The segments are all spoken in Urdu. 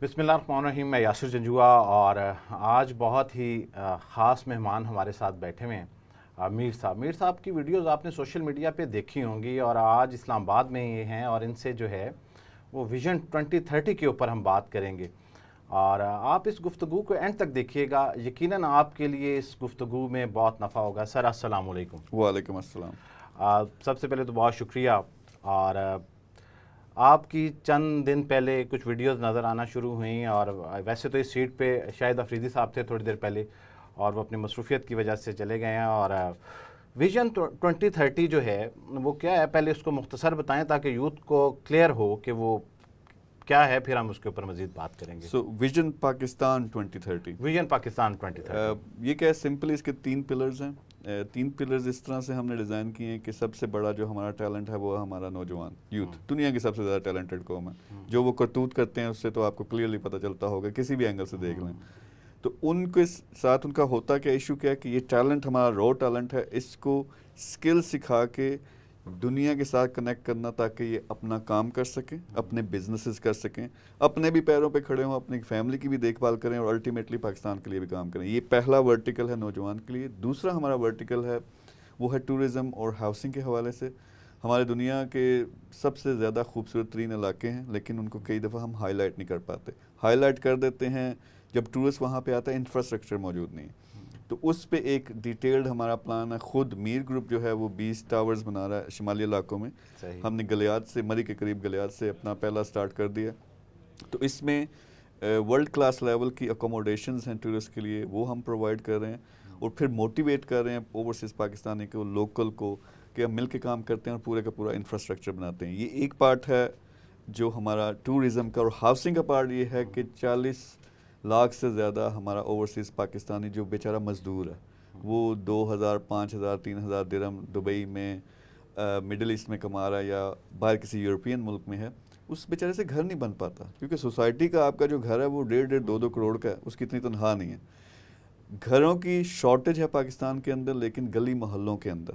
بسم اللہ الرحمن الرحیم. میں یاسر جنجوا اور آج بہت ہی خاص مہمان ہمارے ساتھ بیٹھے ہوئے ہیں. میر صاحب کی ویڈیوز آپ نے سوشل میڈیا پہ دیکھی ہوں گی اور آج اسلام آباد میں ہی ہیں اور ان سے جو ہے وہ ویژن 2030 کے اوپر ہم بات کریں گے. اور آپ اس گفتگو کو اینڈ تک دیکھیے گا, یقیناً آپ کے لیے اس گفتگو میں بہت نفع ہوگا. سر السلام علیکم. وعلیکم السلام. سب سے پہلے تو بہت شکریہ. اور آپ کی چند دن پہلے کچھ ویڈیوز نظر آنا شروع ہوئیں اور ویسے تو اس سیٹ پہ شاید افریدی صاحب تھے تھوڑی دیر پہلے اور وہ اپنی مصروفیت کی وجہ سے چلے گئے ہیں. اور ویژن 2030 جو ہے وہ کیا ہے, پہلے اس کو مختصر بتائیں تاکہ یوتھ کو کلیئر ہو کہ وہ کیا ہے, پھر ہم اس کے اوپر مزید بات کریں گے. ویژن پاکستان 2030. ویژن پاکستان 2030 یہ کیا ہے, سمپلی اس کے 3 پلرز ہیں. 3 پلرز اس طرح سے ہم نے ڈیزائن کیے ہیں کہ سب سے بڑا جو ہمارا ٹیلنٹ ہے وہ ہمارا نوجوان یوتھ. دنیا کی سب سے زیادہ ٹیلنٹڈ قوم ہے. جو وہ کرتوت کرتے ہیں اس سے تو آپ کو کلیئرلی پتہ چلتا ہوگا, کسی بھی اینگل سے دیکھ لیں. تو ان کے ساتھ ان کا ہوتا کیا ایشو کیا ہے کہ یہ ٹیلنٹ ہمارا رو ٹیلنٹ ہے, اس کو اسکل سکھا کے دنیا کے ساتھ کنیکٹ کرنا تاکہ یہ اپنا کام کر سکیں, اپنے بزنسز کر سکیں, اپنے بھی پیروں پہ کھڑے ہوں, اپنی فیملی کی بھی دیکھ بھال کریں اور الٹیمیٹلی پاکستان کے لیے بھی کام کریں. یہ پہلا ورٹیکل ہے نوجوان کے لیے. دوسرا ہمارا ورٹیکل ہے وہ ہے ٹورزم اور ہاؤسنگ کے حوالے سے. ہمارے دنیا کے سب سے زیادہ خوبصورت ترین علاقے ہیں لیکن ان کو کئی دفعہ ہم ہائی لائٹ نہیں کر پاتے. ہائی لائٹ کر دیتے ہیں جب ٹورسٹ وہاں پہ آتا ہے, انفراسٹرکچر موجود نہیں. تو اس پہ ایک ڈیٹیلڈ ہمارا پلان ہے. خود میر گروپ جو ہے وہ 20 ٹاورز بنا رہا ہے شمالی علاقوں میں. ہم نے گلیات سے, مری کے قریب گلیات سے اپنا پہلا سٹارٹ کر دیا. تو اس میں ورلڈ کلاس لیول کی اکوموڈیشنز ہیں ٹورسٹ کے لیے, وہ ہم پرووائڈ کر رہے ہیں اور پھر موٹیویٹ کر رہے ہیں اوورسیز پاکستانی کو, لوکل کو, کہ ہم مل کے کام کرتے ہیں اور پورے کا پورا انفراسٹرکچر بناتے ہیں. یہ ایک پارٹ ہے جو ہمارا ٹورزم کا. اور ہاؤسنگ کا پارٹ یہ ہے کہ 40 لاکھ سے زیادہ ہمارا اوورسیز پاکستانی جو بیچارہ مزدور ہے, وہ 2000 5000 3000 درہم دبئی میں مڈل ایسٹ میں کما رہا ہے یا باہر کسی یورپین ملک میں ہے, اس بیچارے سے گھر نہیں بن پاتا کیونکہ سوسائٹی کا آپ کا جو گھر ہے وہ 1.5 2 کروڑ کا ہے, اس کی اتنی تنخواہ نہیں ہے. گھروں کی شارٹیج ہے پاکستان کے اندر, لیکن گلی محلوں کے اندر,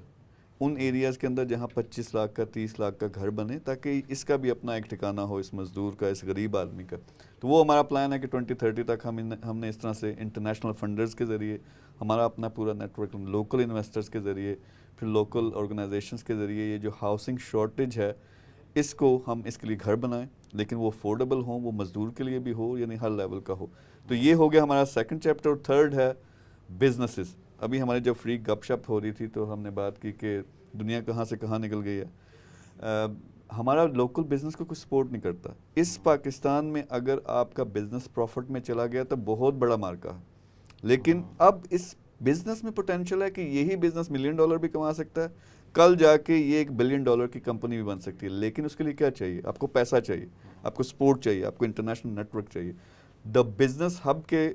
ان ایریاز کے اندر جہاں 25 لاکھ کا 30 لاکھ کا گھر بنے تاکہ اس کا بھی اپنا ایک ٹھکانہ ہو, اس مزدور کا, اس غریب آدمی کا. تو وہ ہمارا پلان ہے کہ 2030 تک ہم نے اس طرح سے انٹرنیشنل فنڈرز کے ذریعے, ہمارا اپنا پورا نیٹ ورک, لوکل انویسٹرز کے ذریعے, پھر لوکل آرگنائزیشنز کے ذریعے یہ جو ہاؤسنگ شارٹیج ہے اس کو ہم اس کے لیے گھر بنائیں, لیکن وہ افورڈیبل ہوں, وہ مزدور کے لیے بھی ہو, یعنی ہر لیول کا ہو. تو یہ ہو گیا ہمارا سیکنڈ چیپٹر. اور تھرڈ ہے بزنسز. ابھی ہماری جب فری گپ شپ ہو رہی تھی تو ہم نے بات کی کہ دنیا کہاں سے کہاں نکل گئی ہے. ہمارا لوکل بزنس کو کچھ سپورٹ نہیں کرتا. اس پاکستان میں اگر آپ کا بزنس پروفٹ میں چلا گیا تو بہت بڑا مارکا ہے, لیکن اب اس بزنس میں پوٹینشیل ہے کہ یہی بزنس $1 ملین بھی کما سکتا ہے, کل جا کے یہ $1 بلین کی کمپنی بھی بن سکتی ہے. لیکن اس کے لیے کیا چاہیے, آپ کو پیسہ چاہیے, آپ کو سپورٹ چاہیے, آپ کو انٹرنیشنل نیٹ ورک چاہیے. دا بزنس ہب کے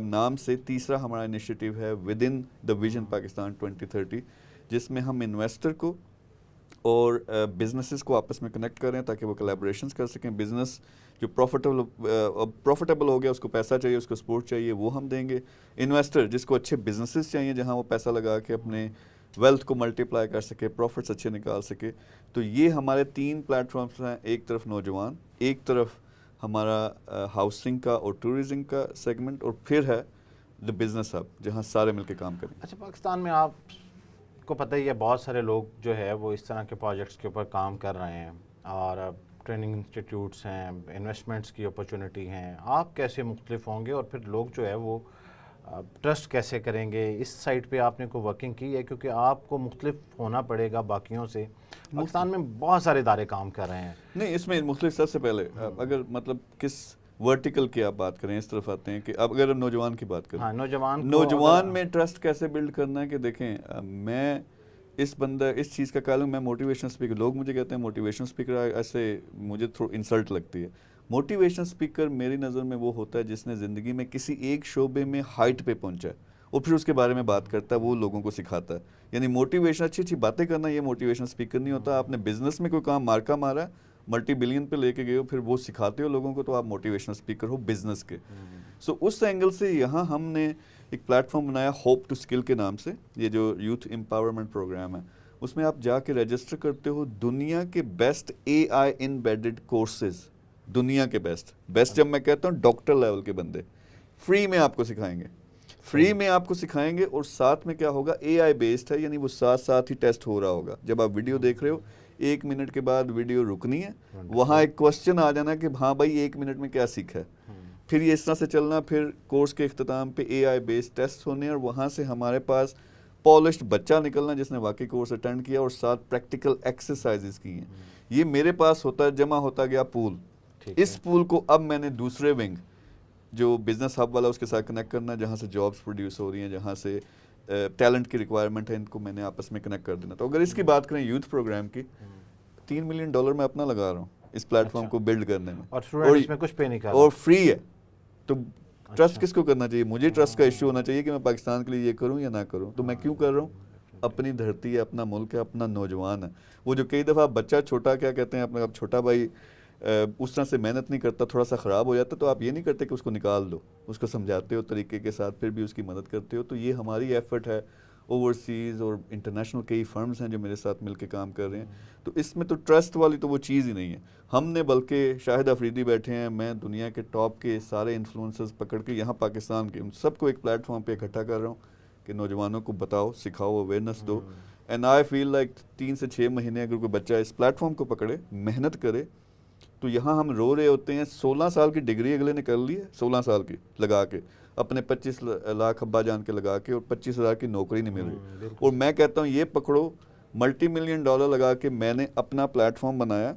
نام سے تیسرا ہمارا انیشیٹو ہے with in the vision Pakistan 2030, جس میں ہم انویسٹر کو اور بزنسز کو آپس میں کنیکٹ کریں تاکہ وہ کولیبریشنز کر سکیں. بزنس جو پروفیٹیبل ہو گیا, اس کو پیسہ چاہیے, اس کو سپورٹ چاہیے, وہ ہم دیں گے. انویسٹر جس کو اچھے بزنسز چاہیے جہاں وہ پیسہ لگا کے اپنے ویلتھ کو ملٹیپلائی کر سکے, پروفٹس اچھے نکال سکے. تو یہ ہمارے 3 پلیٹ فارمز ہیں, ایک طرف نوجوان, ایک طرف ہمارا ہاؤسنگ کا اور ٹورزم کا سیگمنٹ, اور پھر ہے دا بزنس ہب جہاں سارے مل کے کام کریں. اچھا, پاکستان میں آپ کو پتہ ہی ہے بہت سارے لوگ جو ہے وہ اس طرح کے پروجیکٹس کے اوپر کام کر رہے ہیں اور ٹریننگ انسٹیٹیوٹس ہیں, انویسٹمنٹس کی اپرچونٹی ہیں. آپ کیسے مختلف ہوں گے اور پھر لوگ جو ہے وہ ٹرسٹ کیسے کریں گے؟ اس سائٹ پہ آپ نے کوئی ورکنگ کی ہے کیونکہ آپ کو مختلف ہونا پڑے گا باقیوں سے. پاکستان میں بہت سارے ادارے کام کر رہے ہیں. نہیں, اس میں مختلف. سب سے پہلے اگر مطلب کس ورٹیکل کی آپ بات کریں, اس طرف آتے ہیں کہ اب اگر نوجوان کی بات کریں, نوجوان میں ٹرسٹ کیسے بلڈ کرنا ہے. کہ دیکھیں, میں اس چیز کا قائل ہوں, میں موٹیویشن اسپیکر. لوگ مجھے کہتے ہیں موٹیویشن اسپیکر, ایسے مجھے تھوڑا انسلٹ لگتی ہے. موٹیویشن اسپیکر میری نظر میں وہ ہوتا ہے جس نے زندگی میں کسی ایک شعبے میں ہائٹ پہ پہنچا ہے اور پھر اس کے بارے میں بات کرتا ہے, وہ لوگوں کو سکھاتا ہے. یعنی موٹیویشن, اچھی باتیں کرنا, یہ موٹیویشن اسپیکر نہیں ہوتا. آپ نے بزنس میں کوئی کام مارکا مارا ہے, ملٹی بلین پہ لے کے گئے ہو, پھر وہ سکھاتے ہو لوگوں کو, تو آپ موٹیویشن اسپیکر ہو بزنس کے. سو اس اینگل سے یہاں ہم نے ایک پلیٹ فارم بنایا ہوپ ٹو اسکل کے نام سے. یہ جو یوتھ امپاورمنٹ پروگرام ہے, اس میں آپ جا کے رجسٹر کرتے ہو. دنیا کے بیسٹ AI امبیڈڈ کورسز دنیا کے بیسٹ جب میں کہتا ہوں ڈاکٹر لیول کے بندے فری میں آپ کو سکھائیں گے اور ساتھ میں کیا ہوگا اے آئی بیسڈ ہے, یعنی وہ ساتھ ہی ٹیسٹ ہو رہا ہوگا. جب آپ ویڈیو دیکھ رہے ہو 1 منٹ کے بعد ویڈیو رکنی ہے, وہاں ایک کوسچن آ جانا کہ ہاں بھائی 1 منٹ میں کیا سیکھا ہے, پھر یہ اس طرح سے چلنا, پھر کورس کے اختتام پہ اے آئی بیسڈ ٹیسٹ ہونے اور وہاں سے ہمارے پاس پالشڈ بچہ نکلنا جس نے واقعی کورس اٹینڈ کیا اور ساتھ پریکٹیکل ایکسرسائزز کی ہیں. یہ میرے پاس جمع ہوتا گیا پول. اس پول کو اب میں نے دوسرے ونگ جو بزنس ہب والا اس کے ساتھ کنیکٹ کرنا, جہاں سے جابس پروڈیوس ہو رہی ہیں, جہاں سے ٹیلنٹ کی ریکوائرمنٹ ہے, ان کو میں نے آپس میں کنیکٹ کر دینا. تو اگر اس کی بات کریں یوتھ پروگرام کی, $3 ملین میں اپنا لگا رہا ہوں اس پلیٹ فارم کو بلڈ کرنے میں, اور اس میں کچھ پے نہیں کر رہا اور فری ہے. تو ٹرسٹ کس کو کرنا چاہیے؟ مجھے ٹرسٹ کا ایشو ہونا چاہیے کہ میں پاکستان کے لیے یہ کروں یا نہ کروں. تو میں کیوں کر رہا ہوں؟ اپنی دھرتی ہے, اپنا ملک ہے, اپنا نوجوان ہے. وہ جو کئی دفعہ بچہ چھوٹا کیا کہتے ہیں اپنا, اب چھوٹا بھائی اس طرح سے محنت نہیں کرتا, تھوڑا سا خراب ہو جاتا, تو آپ یہ نہیں کرتے کہ اس کو نکال دو, اس کو سمجھاتے ہو طریقے کے ساتھ, پھر بھی اس کی مدد کرتے ہو. تو یہ ہماری ایفرٹ ہے. اوورسیز اور انٹرنیشنل کئی فرمز ہیں جو میرے ساتھ مل کے کام کر رہے ہیں. تو اس میں تو ٹرسٹ والی تو وہ چیز ہی نہیں ہے. ہم نے بلکہ شاہد افریدی بیٹھے ہیں, میں دنیا کے ٹاپ کے سارے انفلوئنسرز پکڑ کے یہاں پاکستان کے ان سب کو ایک پلیٹ فارم پہ اکٹھا کر رہا ہوں کہ نوجوانوں کو بتاؤ, سکھاؤ, اویئرنیس دو. اینڈ آئی فیل لائک 3 سے 6 مہینے اگر کوئی بچہ اس پلیٹ فارم کو پکڑے, محنت کرے, تو یہاں ہم رو رہے ہوتے ہیں 16 سال کی ڈگری اگلے نے کر لی ہے, 16 سال کی لگا کے, اپنے 25 لاکھ ابا جان کے لگا کے, اور 25,000 کی نوکری نہیں مل رہی. اور میں کہتا ہوں یہ پکڑو, $multi million لگا کے میں نے اپنا پلیٹ فارم بنایا,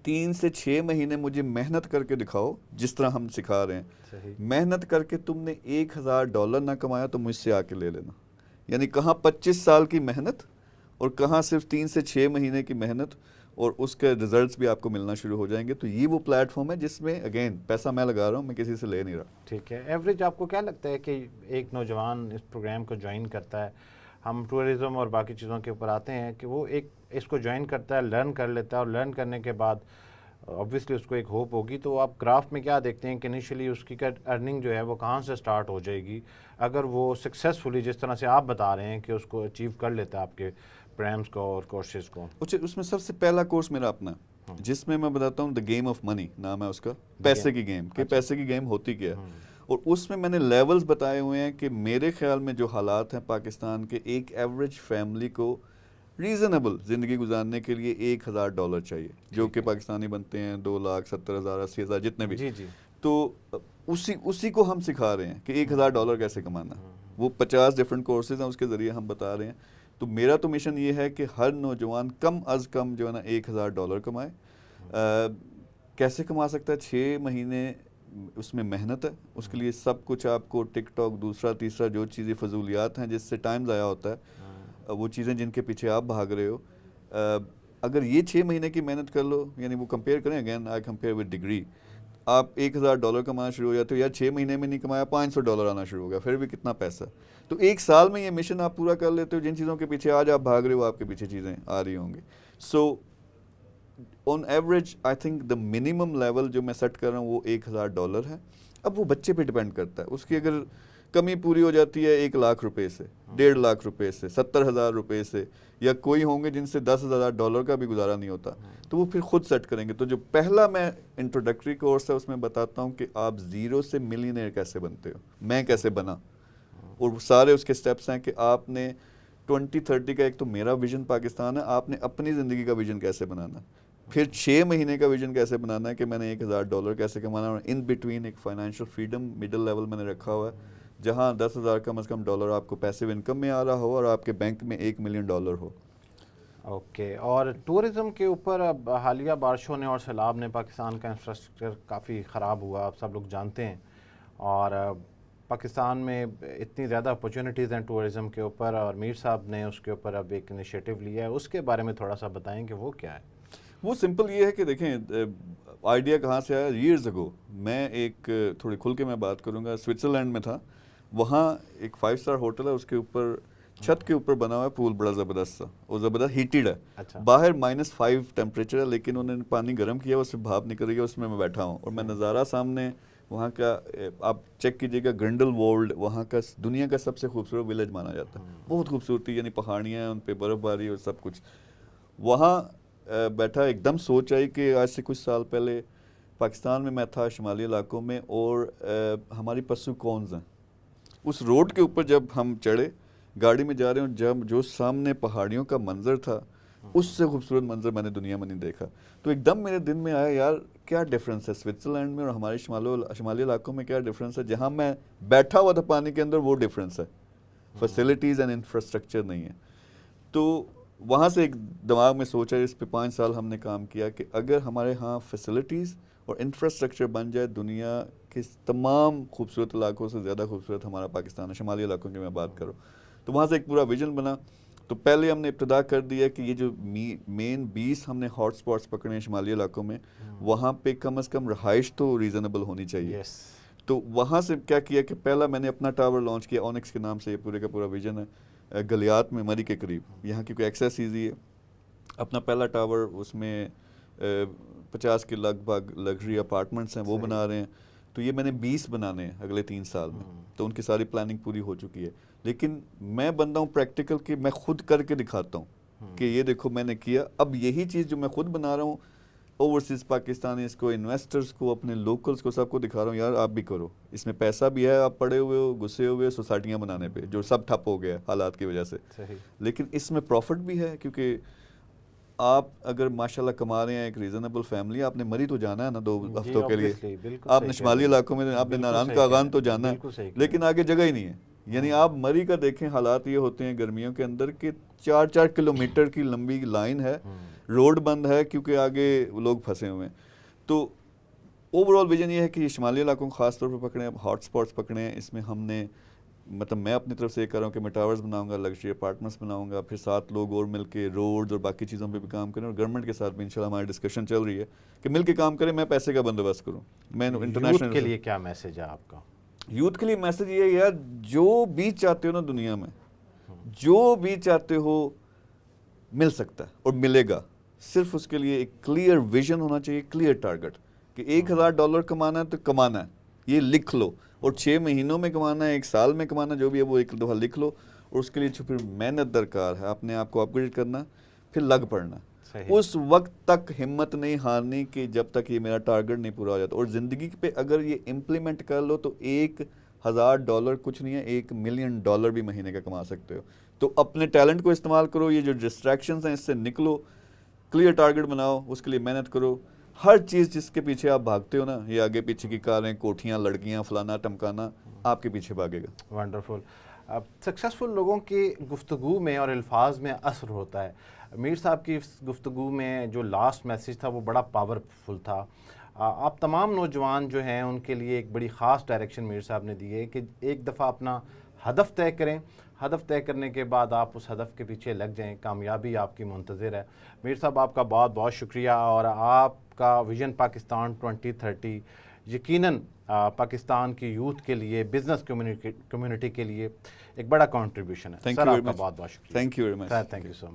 3 سے 6 مہینے مجھے محنت کر کے دکھاؤ جس طرح ہم سکھا رہے ہیں. محنت کر کے تم نے $1,000 نہ کمایا تو مجھ سے آ کے لے لینا. یعنی کہاں 25 سال کی محنت اور کہاں صرف 3 سے 6 مہینے کی محنت, اور اس کے ریزلٹس بھی آپ کو ملنا شروع ہو جائیں گے. تو یہ وہ پلیٹ فارم ہے جس میں اگین پیسہ میں لگا رہا ہوں, میں کسی سے لے نہیں رہا. ٹھیک ہے. ایوریج آپ کو کیا لگتا ہے کہ ایک نوجوان اس پروگرام کو جوائن کرتا ہے, ہم ٹورزم اور باقی چیزوں کے اوپر آتے ہیں, کہ وہ ایک اس کو جوائن کرتا ہے, لرن کر لیتا ہے, اور لرن کرنے کے بعد obviously اس کو ایک ہوپ ہوگی, تو آپ گراف میں کیا دیکھتے ہیں کہ انیشلی اس کی ارننگ جو ہے وہ کہاں سے سٹارٹ ہو جائے گی اگر وہ سکسیزفلی جس طرح سے آپ بتا رہے ہیں کہ اس کو اچیو کر لیتا ہے آپ کے پروگرامس کو اور کورسز کو؟ اس میں سب سے پہلا کورس میرا اپنا, جس میں بتاتا ہوں دا گیم آف منی نام ہے اس کا, پیسے کی گیم, کہ پیسے کی گیم ہوتی کیا ہے. اور اس میں نے لیولز بتائے ہوئے ہیں کہ میرے خیال میں جو حالات ہیں پاکستان کے, ایک ایوریج فیملی کو ریزنیبل زندگی گزارنے کے لیے $1,000 چاہیے, جو کہ پاکستانی بنتے ہیں 2,70,000 80,000 جتنے بھی. تو اسی کو ہم سکھا رہے ہیں کہ $1,000 کیسے کمانا. وہ 50 ڈفرینٹ کورسز ہیں, اس کے ذریعے ہم بتا رہے ہیں. تو میرا تو مشن یہ ہے کہ ہر نوجوان کم از کم جو ہے نا $1,000 کمائے. کیسے کما سکتا ہے؟ 6 مہینے اس میں محنت ہے, اس کے لیے سب کچھ آپ کو ٹک ٹاک دوسرا تیسرا جو چیزیں فضولیات ہیں جس سے ٹائم ضائع ہوتا ہے, وہ چیزیں جن کے پیچھے آپ بھاگ رہے ہو, اگر یہ 6 مہینے کی محنت کر لو, یعنی وہ کمپیئر کریں, again I compare with degree, آپ $1,000 کمانا شروع ہو جاتے ہو, یا 6 مہینے میں نہیں کمایا $500 آنا شروع ہو گیا, پھر بھی کتنا پیسہ. تو 1 سال میں یہ مشن آپ پورا کر لیتے ہو, جن چیزوں کے پیچھے آج آپ بھاگ رہے ہو آپ کے پیچھے چیزیں آ رہی ہوں گی. So on average I think the minimum level جو میں سیٹ کر رہا ہوں وہ $1,000 ہے. اب وہ بچے پہ ڈیپینڈ کرتا ہے, اس کی اگر کمی پوری ہو جاتی ہے $1,00,000 سے, $1.5 سے, $70,000 سے, یا کوئی ہوں گے جن سے $10,000 کا بھی گزارا نہیں ہوتا, تو وہ پھر خود سیٹ کریں گے. تو جو پہلا میں انٹروڈکٹری کورس ہے اس میں بتاتا ہوں کہ آپ 0 سے ملینئر کیسے بنتے ہو, میں کیسے بنا, اور سارے اس کے سٹیپس ہیں کہ آپ نے 2030 کا ایک تو میرا ویژن پاکستان ہے, آپ نے اپنی زندگی کا ویژن کیسے بنانا, پھر 6 مہینے کا ویژن کیسے بنانا ہے کہ میں نے $1,000 کیسے کمانا, اور ان بٹوین ایک فائنینشیل فریڈم مڈل لیول میں نے رکھا ہوا ہے, جہاں $10,000 کم از کم آپ کو پیسیو انکم میں آ رہا ہو اور آپ کے بینک میں $1 ملین ہو. اوکے. اور ٹورزم کے اوپر اب حالیہ بارشوں نے اور سیلاب نے پاکستان کا انفراسٹرکچر کافی خراب ہوا, آپ سب لوگ جانتے ہیں, اور پاکستان میں اتنی زیادہ اپرچونیٹیز ہیں ٹورزم کے اوپر, اور میر صاحب نے اس کے اوپر اب ایک انیشیٹو لیا ہے, اس کے بارے میں تھوڑا سا بتائیں کہ وہ کیا ہے. وہ سمپل یہ ہے کہ دیکھیں آئیڈیا کہاں سے آیا. ایئرز اگو میں ایک تھوڑی کھل کے میں بات کروں گا, سوئٹزرلینڈ میں تھا, وہاں ایک 5 اسٹار ہوٹل ہے, اس کے اوپر چھت کے اوپر بنا ہوا ہے پول, بڑا زبردست سا, اور زبردست ہیٹڈ ہے, باہر -5 ٹیمپریچر ہے, لیکن انہوں نے پانی گرم کیا, اس سے بھاپ نکل رہی ہے, اس میں بیٹھا ہوں, اور میں نظارہ سامنے وہاں کا آپ چیک کیجئے گا, گرنڈل ورلڈ وہاں کا دنیا کا سب سے خوبصورت ولیج مانا جاتا ہے, بہت خوبصورتی, یعنی پہاڑیاں ہیں, ان پہ برف باری اور سب کچھ. وہاں بیٹھا, ایک دم سوچ آئی کہ آج سے کچھ سال پہلے پاکستان میں میں تھا شمالی علاقوں میں، اور ہماری پسو کونز ہیں، اس روڈ کے اوپر جب ہم چڑھے گاڑی میں جا رہے ہوں، جب جو سامنے پہاڑیوں کا منظر تھا اس سے خوبصورت منظر میں نے دنیا میں نہیں دیکھا. تو ایک دم میرے دل میں آیا یار کیا ڈفرینس ہے سوئٹزرلینڈ میں اور ہمارے شمالی علاقوں میں، کیا ڈفرینس ہے. جہاں میں بیٹھا ہوا تھا پانی کے اندر وہ ڈفرینس ہے، فیسلٹیز اینڈ انفراسٹرکچر نہیں ہے. تو وہاں سے ایک دماغ میں سوچا، اس پہ 5 سال ہم نے کام کیا کہ اگر ہمارے ہاں فیسلٹیز اور انفراسٹرکچر بن جائے، دنیا کے تمام خوبصورت علاقوں سے زیادہ خوبصورت ہمارا پاکستان ہے، شمالی علاقوں کی میں بات کروں. تو وہاں سے ایک پورا ویژن بنا. تو پہلے ہم نے ابتدا کر دیا کہ یہ جو مین 20 ہم نے ہاٹ سپاٹس پکڑے ہیں شمالی علاقوں میں، وہاں پہ کم از کم رہائش تو ریزنیبل ہونی چاہیے. تو وہاں سے کیا کیا کہ پہلا میں نے اپنا ٹاور لانچ کیا اونکس کے نام سے، یہ پورے کا پورا ویژن ہے گلیات میں مری کے قریب، یہاں کیونکہ ایکسیس ایزی ہے. اپنا پہلا ٹاور اس میں 50 کے لگ بھگ لگژری اپارٹمنٹس ہیں وہ بنا رہے ہیں. تو یہ میں نے 20 بنانے ہیں اگلے 3 سال میں، تو ان کی ساری پلاننگ پوری ہو چکی ہے. لیکن میں بندہ ہوں پریکٹیکل کہ میں خود کر کے دکھاتا ہوں کہ یہ دیکھو میں نے کیا. اب یہی چیز جو میں خود بنا رہا ہوں اوورسیز پاکستانیز کو، انویسٹرز کو، اپنے لوکلز کو، سب کو دکھا رہا ہوں یار آپ بھی کرو. اس میں پیسہ بھی ہے، آپ پڑے ہوئے ہو گھسے ہوئے سوسائٹیاں بنانے پہ جو سب ٹھپ ہو گیا حالات کی وجہ سے. لیکن اس میں پروفٹ بھی ہے کیونکہ آپ اگر ماشاءاللہ کما رہے ہیں ایک ریزنیبل فیملی، آپ نے مری تو جانا ہے نا 2 ہفتوں کے لیے. آپ نے شمالی علاقوں میں آپ نے ناران کا آغان تو جانا ہے، لیکن آگے جگہ ہی نہیں ہے. یعنی آپ مری کا دیکھیں حالات یہ ہوتے ہیں گرمیوں کے اندر کہ 4 کلومیٹر کی لمبی لائن ہے، روڈ بند ہے کیونکہ آگے لوگ پھنسے ہوئے ہیں. تو اوور آل ویژن یہ ہے کہ یہ شمالی علاقوں کو خاص طور پر پکڑیں، ہاٹ سپاٹس پکڑیں. اس میں ہم نے مطلب میں اپنی طرف سے یہ کر رہا ہوں کہ میں ٹاورز بناؤں گا، لگژری اپارٹمنٹس بناؤں گا، پھر 7 لوگ اور مل کے روڈز اور باقی چیزوں پہ بھی کام کریں. اور گورنمنٹ کے ساتھ بھی انشاءاللہ ہماری ڈسکشن چل رہی ہے کہ مل کے کام کریں. میں پیسے کا بندوبست کروں. میں انٹرنیشنل کے لیے کیا میسج ہے آپ کا؟ یوتھ کے لیے میسج یہ ہے یار جو بھی چاہتے ہو نا دنیا میں، جو بھی چاہتے ہو مل سکتا ہے اور ملے گا. صرف اس کے لیے ایک کلیئر ویژن ہونا چاہیے، کلیئر ٹارگٹ کہ $1000 کمانا ہے تو کمانا ہے، یہ لکھ لو. اور 6 مہینوں میں کمانا ہے، 1 سال میں کمانا، جو بھی ہے وہ ایک دفعہ لکھ لو. اور اس کے لیے پھر محنت درکار ہے، اپنے آپ کو اپ گریڈ کرنا، پھر لگ پڑنا. اس وقت تک ہمت نہیں ہارنی کہ جب تک یہ میرا ٹارگٹ نہیں پورا ہو جاتا. اور زندگی پہ اگر یہ امپلیمنٹ کر لو تو $1000 کچھ نہیں ہے، $1 ملین بھی مہینے کا کما سکتے ہو. تو اپنے ٹیلنٹ کو استعمال کرو، یہ جو ڈسٹریکشنز ہیں اس سے نکلو، کلیئر ٹارگٹ بناؤ، اس کے لیے محنت کرو. ہر چیز جس کے پیچھے آپ بھاگتے ہو نا، یہ آگے پیچھے کی کاریں، کوٹھیاں، لڑکیاں، فلانا ٹمکانا، آپ کے پیچھے بھاگے گا. ونڈرفل. سکسیسفل لوگوں کی گفتگو میں اور الفاظ میں اثر ہوتا ہے. میر صاحب کی گفتگو میں جو لاسٹ میسیج تھا وہ بڑا پاورفل تھا. آپ تمام نوجوان جو ہیں ان کے لیے ایک بڑی خاص ڈائریکشن میر صاحب نے دی ہے کہ ایک دفعہ اپنا ہدف طے کریں، ہدف طے کرنے کے بعد آپ اس ہدف کے پیچھے لگ جائیں، کامیابی آپ کی منتظر ہے. میر صاحب آپ کا بہت بہت شکریہ. اور آپ کا ویژن پاکستان 2030 یقیناً پاکستان کی یوتھ کے لیے، بزنس کمیونٹی کے لیے ایک بڑا کنٹریبیوشن ہے. سر آپ کا بہت بہت شکریہ. Thank you very much. Thank you so much.